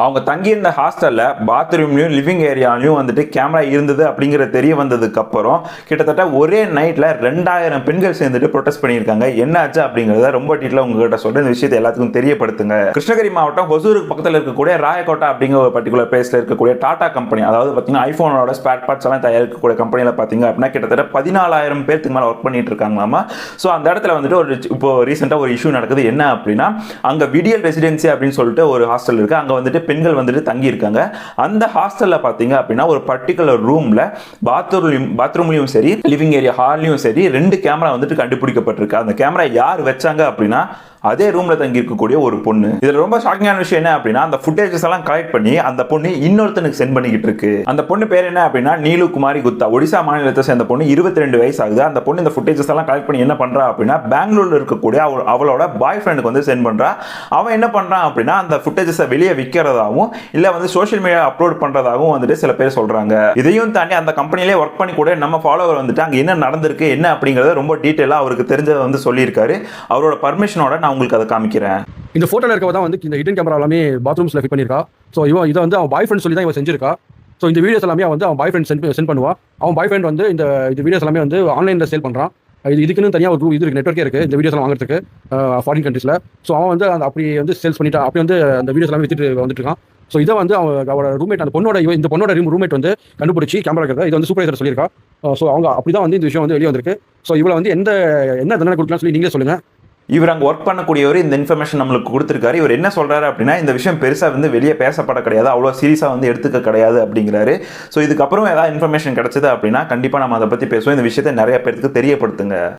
அவங்க தங்கியிருந்த ஹாஸ்டல்ல பாத்ரூம்லயும் லிவிங் ஏரியாலையும் வந்துட்டு கேமரா இருந்தது அப்படிங்கிறது தெரிய வந்ததுக்கு அப்புறம் கிட்டத்தட்ட ஒரே நைட்ல 2000 பெண்கள் சேர்ந்துட்டு ப்ரொடெஸ்ட் பண்ணியிருக்காங்க. என்ன ஆச்சு அப்படிங்கறத ரொம்ப டீட்டெயிலா உங்ககிட்ட சொல்றேன். இந்த விஷயத்தை எல்லாத்துக்கும் தெரியப்படுத்துங்க. கிருஷ்ணகிரி மாவட்டம் ஹொசூருக்கு பக்கத்தில் இருக்கக்கூடிய ராயக்கோட்டா அப்படிங்கிற ஒரு பர்டிகுலர் பிளேஸ்ல இருக்கக்கூடிய டாடா கம்பெனி, அதாவது பார்த்தீங்கன்னா ஐபோனோட ஸ்பேர் பார்ட்ஸ் எல்லாம் தயாரிக்கக்கூடிய கம்பெனியில் பார்த்தீங்க அப்படின்னா கிட்டத்தட்ட 14,000 பேருக்கு மேலே ஒர்க் பண்ணிட்டு இருக்காங்களாமா. ஸோ அந்த இடத்துல வந்துட்டு இப்போ ரீசெண்டாக ஒரு இஷ்யூ நடக்குது. என்ன அப்படின்னா அங்கே விடியல் ரெசிடென்சி அப்படின்னு சொல்லிட்டு ஒரு ஹாஸ்டல் இருக்கு. அங்கே வந்துட்டு பெண்கள் வந்துட்டு தங்கி இருக்காங்க. அந்த ஹாஸ்டலில் பார்த்தீங்க அப்படின்னா ஒரு பர்டிகுலர் ரூம்ல பாத்ரூம்லையும் சரி லிவிங் ஏரியா ஹால்லையும் சரி 2 கேமரா வந்துட்டு கண்டுபிடிக்கப்பட்டிருக்கு. அந்த கேமரா யார் வச்சாங்க அப்படின்னா அதே ரூம்ல தங்கி இருக்கக்கூடிய ஒரு பொண்ணு. இதுல ரொம்ப ஷாக்கிங்கான விஷயம் என்ன அப்படின்னா அந்த ஃபுட்டேஜஸ் எல்லாம் கலெக்ட் பண்ணி அந்த பொண்ணு இன்னொருத்தனுக்கு சென்ட் பண்ணிக்கிட்டு இருக்கு. அந்த பொண்ணு பேர் என்ன அப்படின்னா நீலு குமாரி குப்தா, ஒடிசா மாநிலத்தை சேர்ந்த பொண்ணு, 22 வயசு ஆகுது. அந்த பொண்ணு இந்த ஃபுட்டேஜஸ் எல்லாம் கலெக்ட் பண்ணி என்ன பண்றா அப்படின்னா பெங்களூர்ல இருக்கக்கூடிய அவளோட பாய் ஃப்ரெண்டுக்கு வந்து சென்ட் பண்றா. அவன் என்ன பண்றான் அப்படின்னா அந்த ஃபுட்டேஜஸை வெளியே விற்கிறதாகவும் இல்ல வந்து சோஷியல் மீடியா அப்லோட் பண்றதாகவும் வந்துட்டு சில பேர் சொல்றாங்க. இதையும் தாண்டி அந்த கம்பெனிலே ஒர்க் பண்ணி கூட நம்ம ஃபாலோவர் வந்துட்டு அங்க என்ன நடந்திருக்கு என்ன அப்படிங்கறத ரொம்ப டீடைலா அவருக்கு தெரிஞ்சதை வந்து சொல்லியிருக்காரு. அவரோட பர்மிஷனோட உங்களுக்கு அதை காமிக்கிறேன். இந்த போட்டோல இருக்கவ தான் வந்து இந்த ஹிடன் கேமரா எல்லாமே பாத்ரூம்ஸ்ல ஃபிட் பண்ணிருக்கா. ஸோ இதை வந்து அவன் பாய் ஃப்ரெண்ட் சொல்லி தான் இவன் செஞ்சிருக்கா. ஸோ இந்த வீடியோஸ் எல்லாமே வந்து அவன் பாய் ஃப்ரெண்ட் சென்ட் பண்ணுவா. அவன் பாய் ஃப்ரெண்ட் வந்து இந்த வீடியோஸ் எல்லாமே வந்து ஆன்லைன்ல சேல் பண்றான். இதுக்குன்னு தனியாக ஒரு இது இருக்கு, நெட்வொர்க்கே இருக்கு இந்த வீடியோஸ் எல்லாம் வாங்குறதுக்கு ஃபாரின் கண்ட்ரீஸ்ல. ஸோ அவன் வந்து அப்படி வந்து சேல்ஸ் பண்ணிட்டான். அப்படி வந்து அந்த வீடியோஸ் எல்லாமே வித்துட்டு வந்துட்டு இருக்கான். ஸோ இதை வந்து அவனோட ரூம்மேட் அந்த பொண்ணோட ரூம்மேட் வந்து கண்டுபிடிச்சி கேமரா இருக்கிறத இது வந்து சூப்பர்வைசர் சொல்லியிருக்கா. ஸோ அவங்க அப்படிதான் வந்து இந்த விஷயம் வந்து வெளியே வந்திருக்கு. ஸோ இவ்வளோ வந்து என்ன தண்டனை கொடுக்கலாம்னு சொல்லி நீங்களே சொல்லுங்க. இவர் அங்கே ஒர்க் பண்ணக்கூடியவர் இந்த இன்ஃபர்மேஷன் நம்மளுக்கு கொடுத்துருக்காரு. இவர் என்ன சொல்றாரு அப்படின்னா இந்த விஷயம் பெருசாக வந்து வெளியே பேசப்பட கிடையாது, அவ்வளோ சீரியஸாக வந்து எடுத்துக்க கிடையாது அப்படிங்கிறாரு. ஸோ இதுக்கப்புறம் ஏதாவது இன்ஃபர்மேஷன் கிடைச்சது அப்படின்னா கண்டிப்பாக நம்ம அதை பற்றி பேசுவோம். இந்த விஷயத்தை நிறைய பேருக்கு தெரியப்படுத்துங்க.